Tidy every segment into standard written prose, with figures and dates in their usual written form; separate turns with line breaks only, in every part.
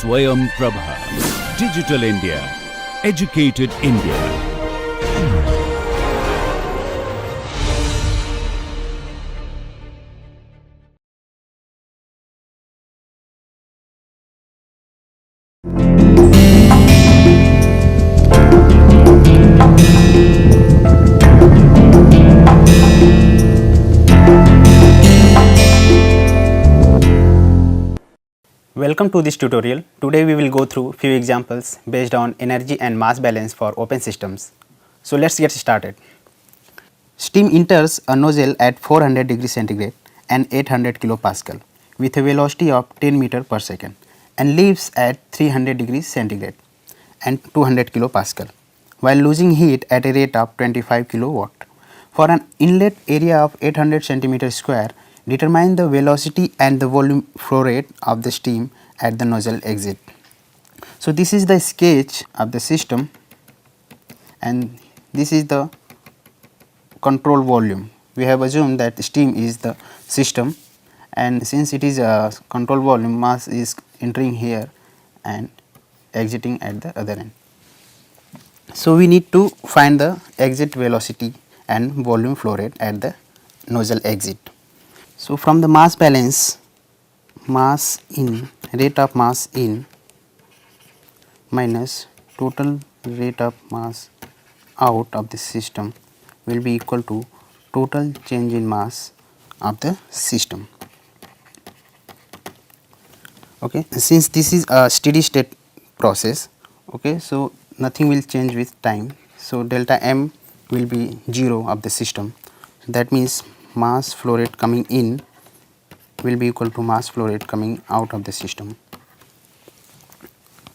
SwayamPrabha. Digital India. Educated India.
Welcome to this tutorial. Today we will go through few examples based on energy and mass balance for open systems. So let's get started. Steam enters a nozzle at 400 degrees centigrade and 800 kilopascal with a velocity of 10 meter per second and leaves at 300 degrees centigrade and 200 kilopascal while losing heat at a rate of 25 kilowatt. For an inlet area of 800 centimeter square, determine the velocity and the volume flow rate of the steam at the nozzle exit. So this is the sketch of the system and this is the control volume. We have assumed that steam is the system, and since it is a control volume, mass is entering here and exiting at the other end. So we need to find the exit velocity and volume flow rate at the nozzle exit. So from the mass balance, mass in, rate of mass in minus total rate of mass out of the system will be equal to total change in mass of the system. Okay, since this is a steady state process, okay, so nothing will change with time. So delta m will be 0 of the system. So that means mass flow rate coming in will be equal to mass flow rate coming out of the system.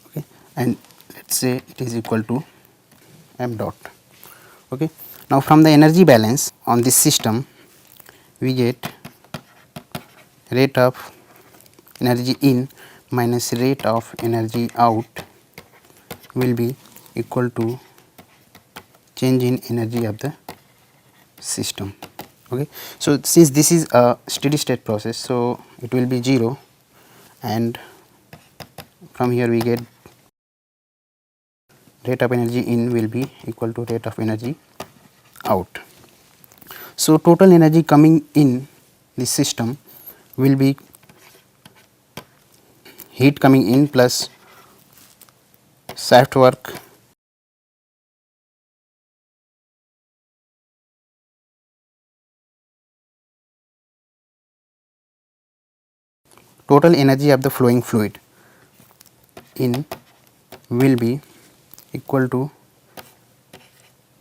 Okay, and let's say it is equal to m dot. Okay, now from the energy balance on this system, we get rate of energy in minus rate of energy out will be equal to change in energy of the system. Okay, so since this is a steady state process, so it will be 0, and from here we get rate of energy in will be equal to rate of energy out. So total energy coming in the system will be heat coming in plus shaft work total energy of the flowing fluid in will be equal to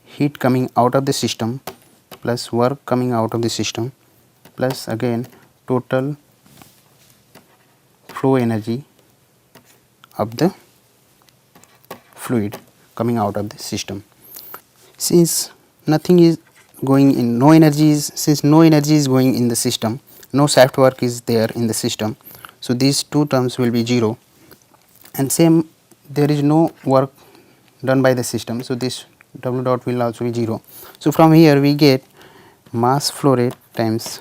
heat coming out of the system plus work coming out of the system plus again total flow energy of the fluid coming out of the system. Since nothing is going in, no energy is, since no energy is going in the system, no shaft work is there in the system, so these two terms will be 0, and same there is no work done by the system, so this W dot will also be 0. So from here we get mass flow rate times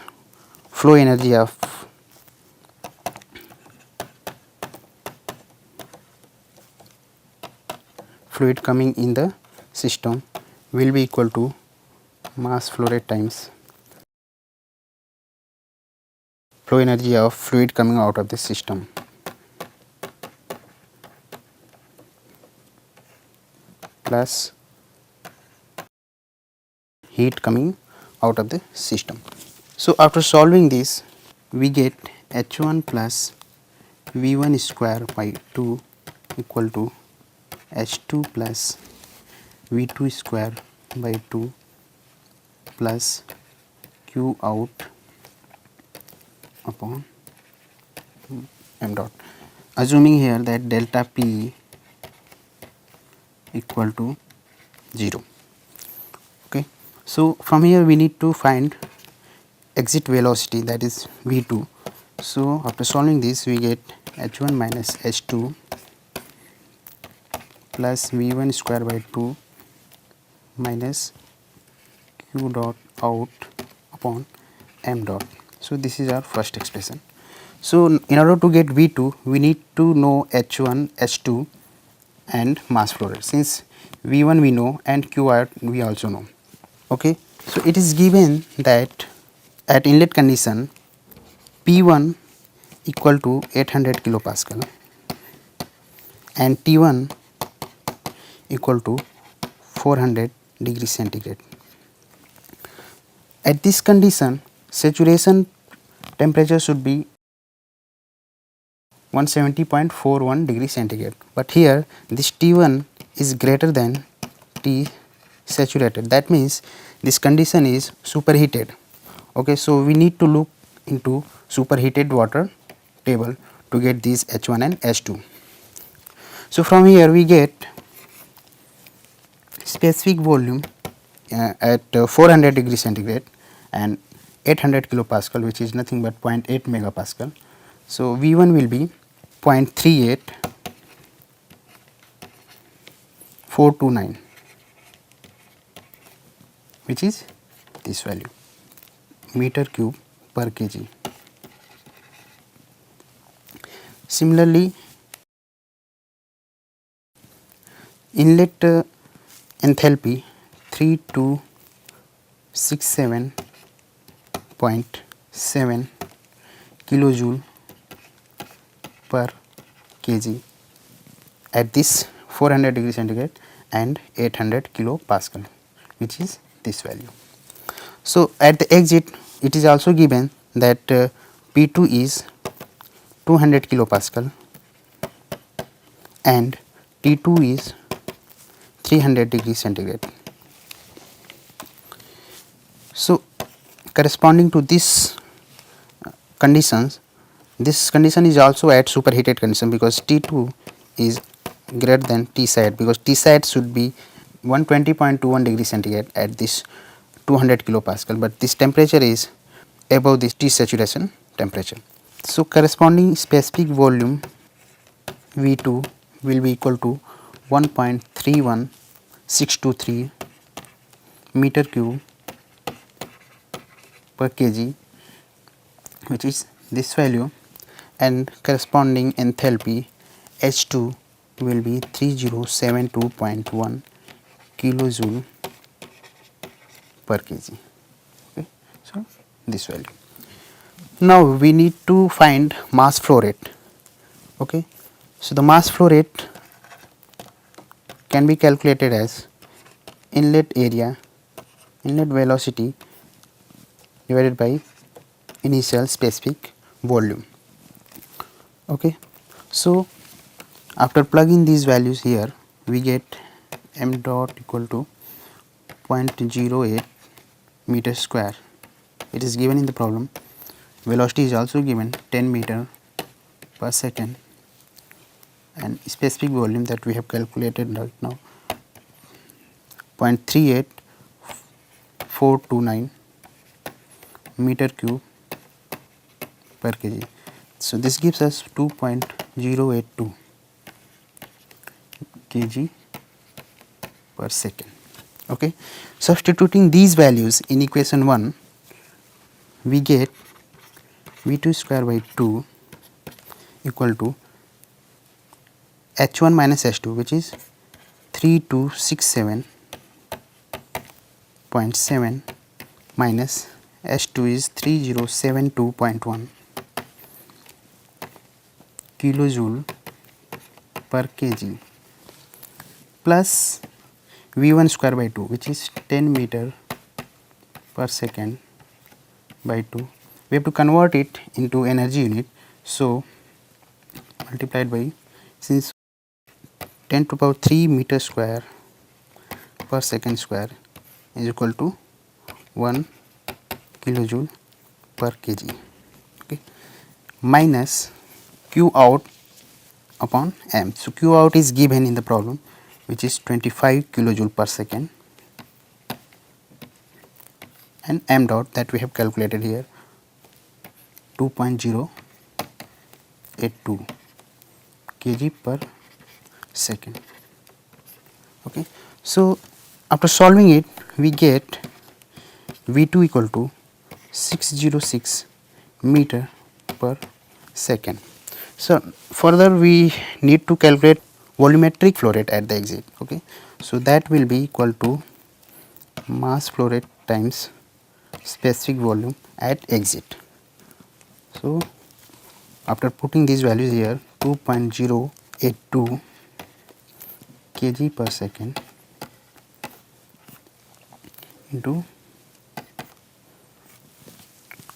flow energy of fluid coming in the system will be equal to mass flow rate times flow energy of fluid coming out of the system plus heat coming out of the system. So after solving this, we get H1 plus V1 square by 2 equal to H2 plus V2 square by 2 plus Q out upon m dot, assuming here that delta P equal to 0. Okay, so from here we need to find exit velocity, that is V2. So after solving this we get H1 minus H2 plus V1 square by 2 minus Q dot out upon m dot. So this is our first expression. So in order to get V2, we need to know H1, H2 and mass flow rate. Since V1 we know and Qr we also know. Okay. So it is given that at inlet condition P1 equal to 800 kilopascal and T1 equal to 400 degrees centigrade. At this condition, saturation temperature should be 170.41 degrees centigrade, but here this T1 is greater than T saturated. That means this condition is superheated. Okay, so we need to look into superheated water table to get these H1 and H2. So from here we get specific volume at 400 degrees centigrade and 800 kilopascal, which is nothing but 0.8 megapascal. So V1 will be 0.38429, which is this value, meter cube per kg. Similarly, inlet enthalpy 3267.7 kilojoule per kg at this 400 degree centigrade and 800 kilopascal, which is this value. So at the exit it is also given that P2 is 200 kilopascal and T2 is 300 degrees centigrade. So corresponding to this conditions, this condition is also at superheated condition because T2 is greater than T side, because T side should be 120.21 degrees centigrade at this 200 kilopascal, but this temperature is above this T saturation temperature. So corresponding specific volume V2 will be equal to 1.31623 meter cube per kg, which is this value, and corresponding enthalpy H2 will be 3072.1 kilojoule per kg. Okay. So this value. Now we need to find mass flow rate. Okay. So the mass flow rate can be calculated as inlet area, inlet velocity divided by initial specific volume. Okay. So after plugging these values here, we get m dot equal to 0.08 meter square. It is given in the problem. Velocity is also given 10 meter per second, and specific volume that we have calculated right now 0.38429 meter cube per kg. So this gives us 2.082 kg per second. Okay. Substituting these values in equation 1, we get V2 square by 2 equal to H1 minus H2, which is 3267.7 minus H2 is 3072.1 kilojoule per kg plus V1 square by 2, which is 10 meter per second by 2. We have to convert it into energy unit. So multiplied by, since 10 to the power 3 meter square per second square is equal to 1 kilojoule per kg. Okay. Minus Q out upon m. So Q out is given in the problem, which is 25 kilojoule per second, and m dot that we have calculated here 2.082 kg per second. Okay. So after solving it, we get V2 equal to 606 meter per second. So further we need to calculate volumetric flow rate at the exit. Okay, so that will be equal to mass flow rate times specific volume at exit. So after putting these values here, 2.082 kg per second into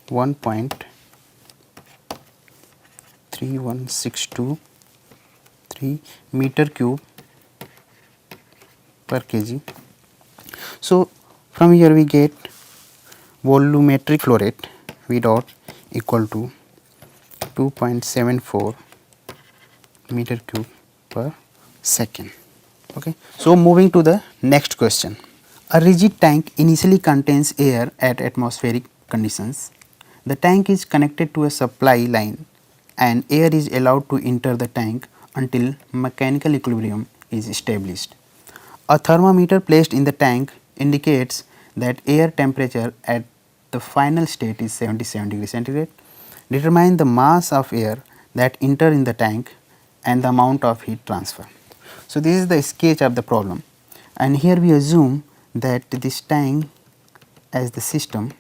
1.31623 meter cube per kg. So from here we get volumetric flow rate V dot equal to 2.74 meter cube per second. Okay. So moving to the next question. A rigid tank initially contains air at atmospheric conditions. The tank is connected to a supply line and air is allowed to enter the tank until mechanical equilibrium is established. A thermometer placed in the tank indicates that air temperature at the final state is 77 degrees centigrade. Determine the mass of air that enter in the tank and the amount of heat transfer. So this is the sketch of the problem, and here we assume that this tank as the system,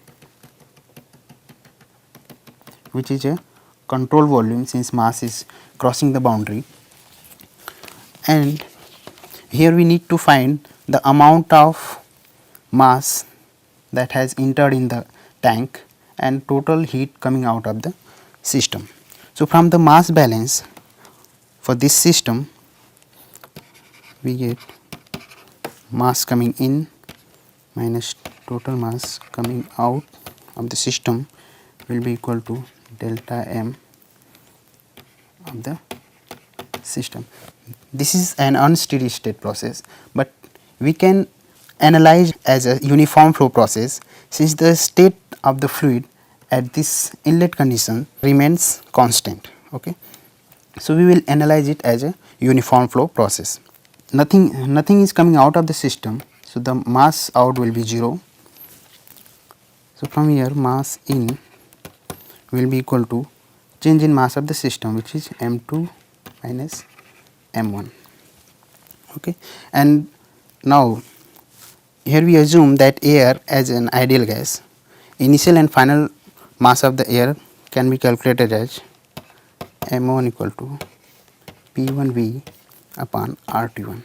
which is a control volume since mass is crossing the boundary, and here we need to find the amount of mass that has entered in the tank and total heat coming out of the system. So from the mass balance for this system, we get mass coming in minus total mass coming out of the system will be equal to delta M of the system. This is an unsteady state process, but we can analyze as a uniform flow process since the state of the fluid at this inlet condition remains constant. Okay. So we will analyze it as a uniform flow process. Nothing is coming out of the system, so the mass out will be 0. So from here mass in will be equal to change in mass of the system, which is M2 minus M1. Okay. And now here we assume that air as an ideal gas, initial and final mass of the air can be calculated as M1 equal to P1V upon RT1.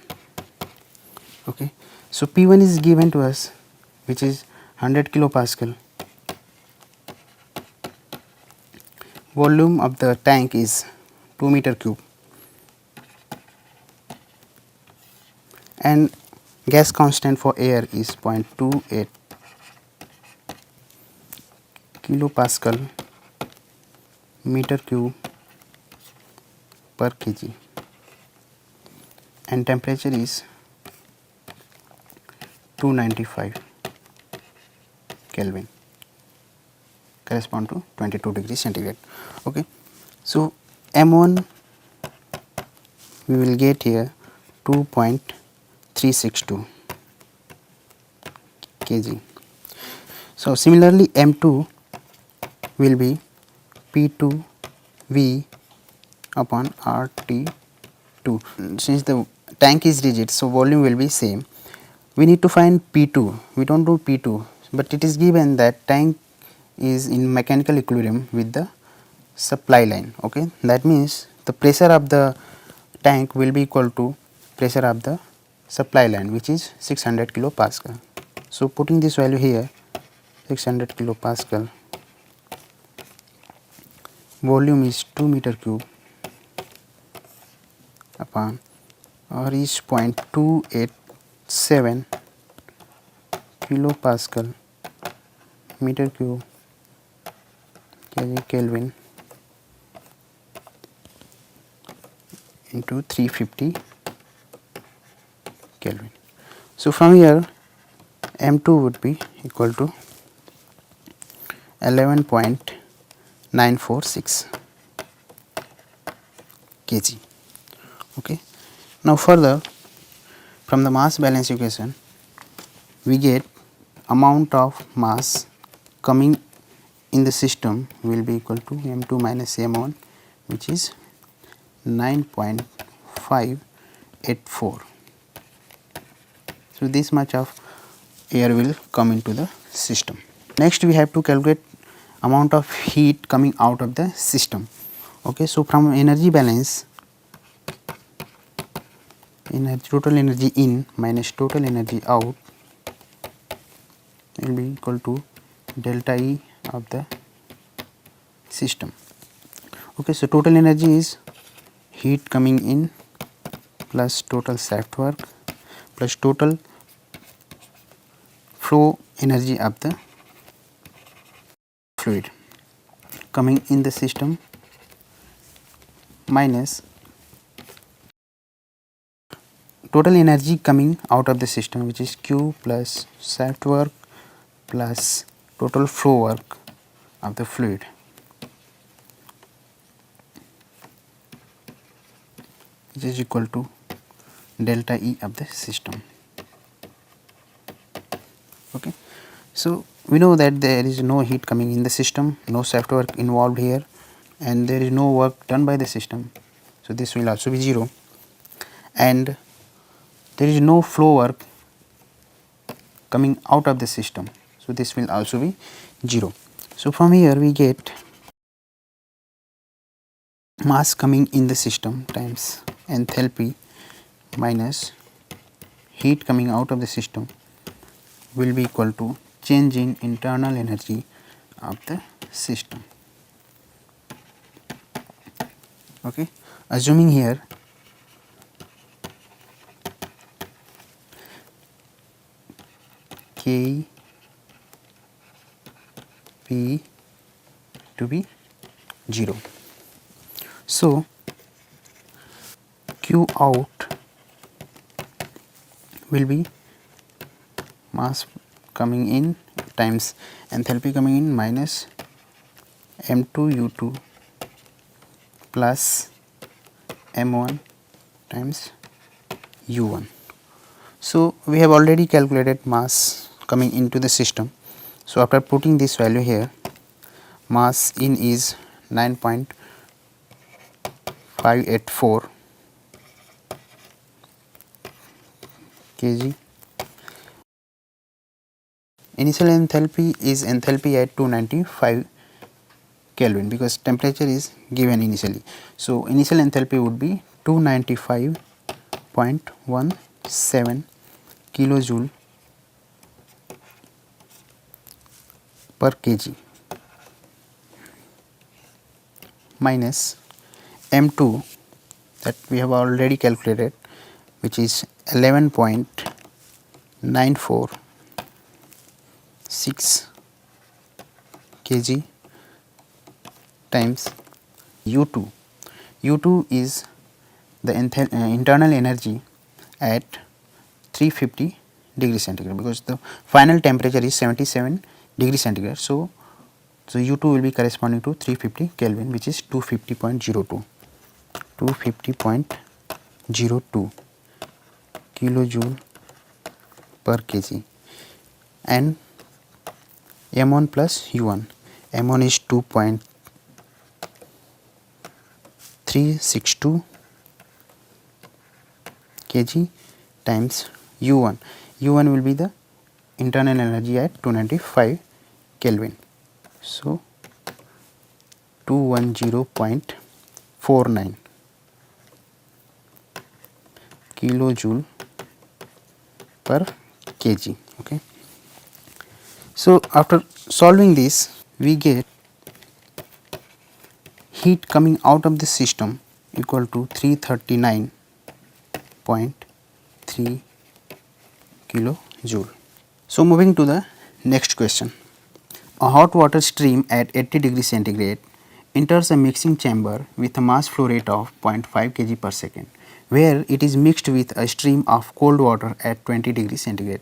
Okay. So P1 is given to us, which is 100 kilopascal. Volume of the tank is 2 meter cube, and gas constant for air is 0.28 kilopascal meter cube per kg, and temperature is 295 Kelvin, correspond to 22 degrees centigrade. Okay. So M1 we will get here 2.362 kg. So similarly M2 will be P2V upon RT2. Since the tank is rigid, so volume will be same. We need to find P2. We don't do P2, but it is given that tank is in mechanical equilibrium with the supply line. Okay, that means the pressure of the tank will be equal to pressure of the supply line, which is 600 kilopascal. So putting this value here, 600 kilopascal, volume is 2 meter cube upon R is 0.287 kilopascal meter cube Kelvin into 350 Kelvin. So from here M2 would be equal to 11.946 kg. Okay. Now further, from the mass balance equation we get amount of mass coming in the system will be equal to M2 minus M1 which is 9.584. So this much of air will come into the system. Next we have to calculate amount of heat coming out of the system. Okay, so from energy balance, total energy in minus total energy out will be equal to delta E of the system. Okay, so total energy is heat coming in plus total shaft work plus total flow energy of the fluid coming in the system minus total energy coming out of the system, which is Q plus shaft work plus total flow work of the fluid, which is equal to delta E of the system. Okay. So we know that there is no heat coming in the system, no shaft work involved here, and there is no work done by the system. So this will also be 0, and there is no flow work coming out of the system. So this will also be 0. So from here we get mass coming in the system times enthalpy minus heat coming out of the system will be equal to change in internal energy of the system. Okay, assuming here K P to be 0. So Q out will be mass coming in times enthalpy coming in minus M2 U2 plus M1 times U1. So we have already calculated mass coming into the system. So after putting this value here, mass in is 9.584 kg. Initial enthalpy is enthalpy at 295 Kelvin because temperature is given initially. So initial enthalpy would be 295.17 kilojoule per kg minus M2 that we have already calculated, which is 11.946 kg times U2. U2 is the internal energy at 350 degree centigrade because the final temperature is 77 degree centigrade. So U2 will be corresponding to 350 Kelvin, which is 250.02 kilojoule per kg, and M1 plus U1. M1 is 2.362 kg times U1. U1 will be the internal energy at 295 Kelvin. So 210.49 kilojoule per kg. Okay. So after solving this, we get heat coming out of the system equal to 339.3 kilojoule. So moving to the next question. A hot water stream at 80 degree centigrade enters a mixing chamber with a mass flow rate of 0.5 kg per second, where it is mixed with a stream of cold water at 20 degree centigrade.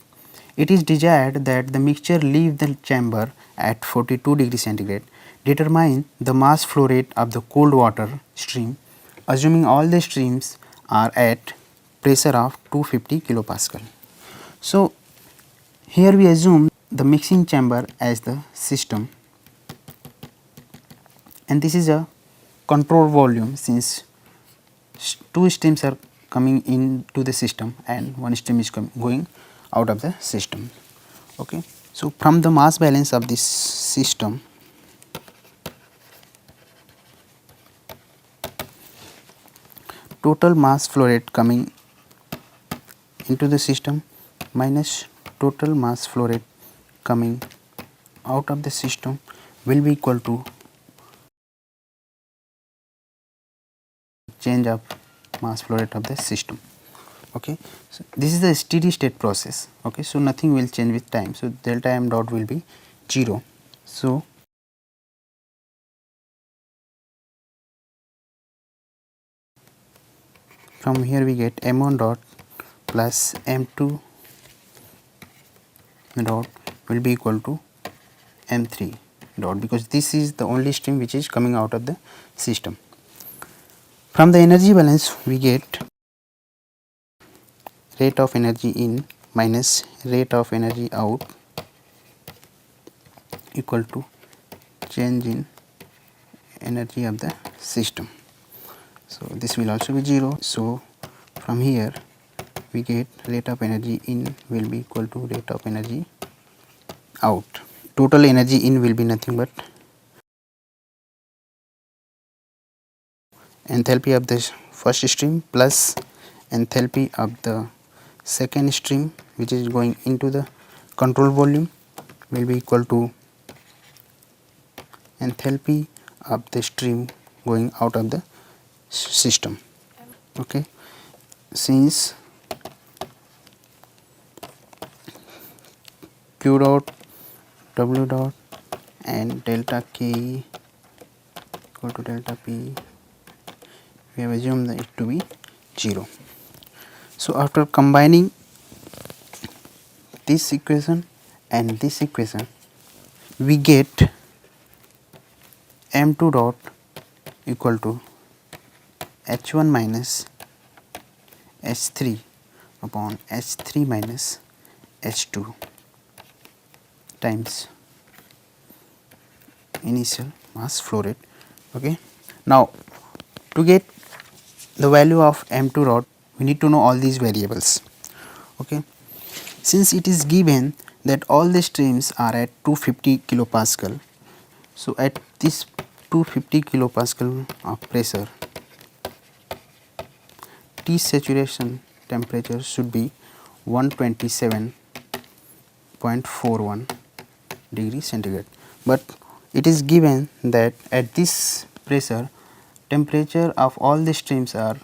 It is desired that the mixture leave the chamber at 42 degree centigrade. Determine the mass flow rate of the cold water stream, assuming all the streams are at pressure of 250 kilopascal. So here we assume the mixing chamber as the system, and this is a control volume, since two streams are coming into the system and one stream is going out of the system. Okay. So, from the mass balance of this system, total mass flow rate coming into the system minus total mass flow rate coming out of the system will be equal to change of mass flow rate of the system. Okay. So, this is the steady state process. Okay. So, nothing will change with time. So, delta m dot will be 0. So, from here we get m1 dot plus m2 dot will be equal to m3 dot, because this is the only stream which is coming out of the system. From the energy balance we get rate of energy in minus rate of energy out equal to change in energy of the system. So, this will also be 0. So, from here we get rate of energy in will be equal to rate of energy out. Total energy in will be nothing but enthalpy of the first stream plus enthalpy of the second stream which is going into the control volume will be equal to enthalpy of the stream going out of the system. Okay. Since Q dot, W dot and delta K equal to delta P, we have assumed it to be 0. So, after combining this equation and this equation, we get m2 dot equal to h1 minus h3 upon h3 minus h2 times initial mass flow rate. Okay. Now, to get the value of m2 dot, we need to know all these variables. Okay. Since it is given that all the streams are at 250 kilopascal, so at this 250 kilopascal of pressure, T saturation temperature should be 127.41 degree centigrade, but it is given that at this pressure temperature of all the streams are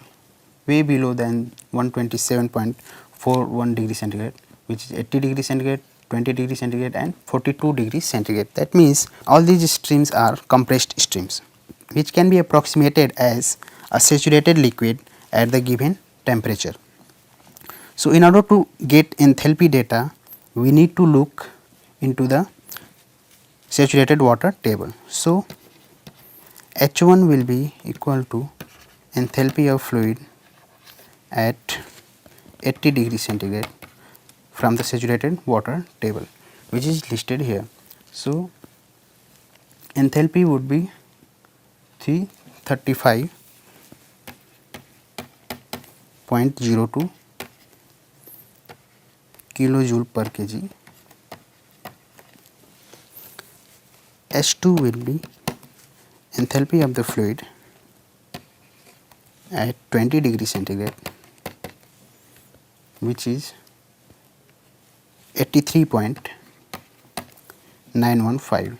way below than 127.41 degree centigrade, which is 80 degree centigrade, 20 degree centigrade and 42 degree centigrade. That means all these streams are compressed streams which can be approximated as a saturated liquid at the given temperature. So, in order to get enthalpy data, we need to look into the saturated water table. So, H1 will be equal to enthalpy of fluid at 80 degree centigrade from the saturated water table, which is listed here. So, enthalpy would be 335.02 kilojoule per kg. H2 will be enthalpy of the fluid at 20 degree centigrade, which is 83.915.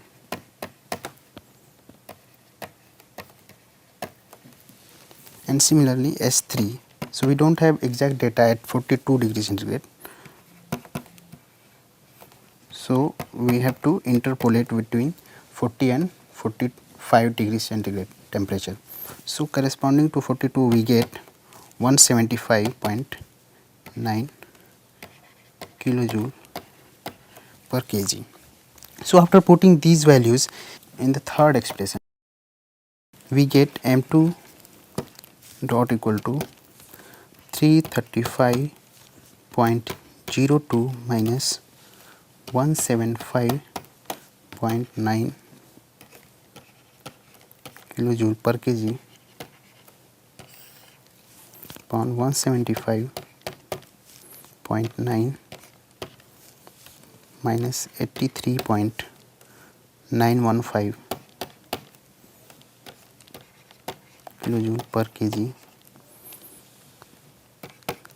And similarly S3. So, we do not have exact data at 42 degree centigrade. So, we have to interpolate between 40 and 45 degree centigrade temperature. So, corresponding to 42 we get 175.9 kilojoule per kg. So, after putting these values in the third expression, we get M2 dot equal to 335.02 minus 175.9 kilojoule per kg upon 175.9 minus 83.915 kilojoule per kg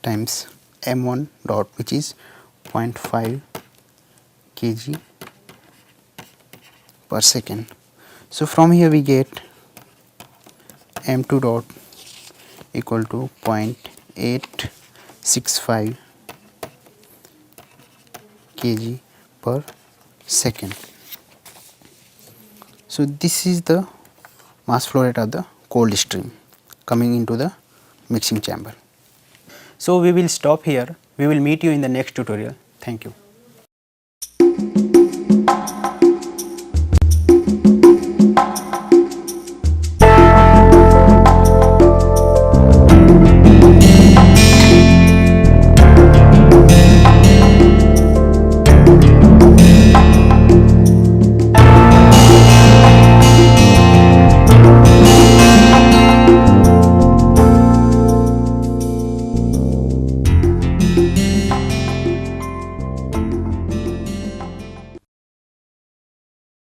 times m1 dot, which is 0.5 kg per second. So from here we get m2 dot equal to 0.865 kg per second. So this is the mass flow rate of the cold stream coming into the mixing chamber. So we will stop here. We will meet you in the next tutorial. Thank you.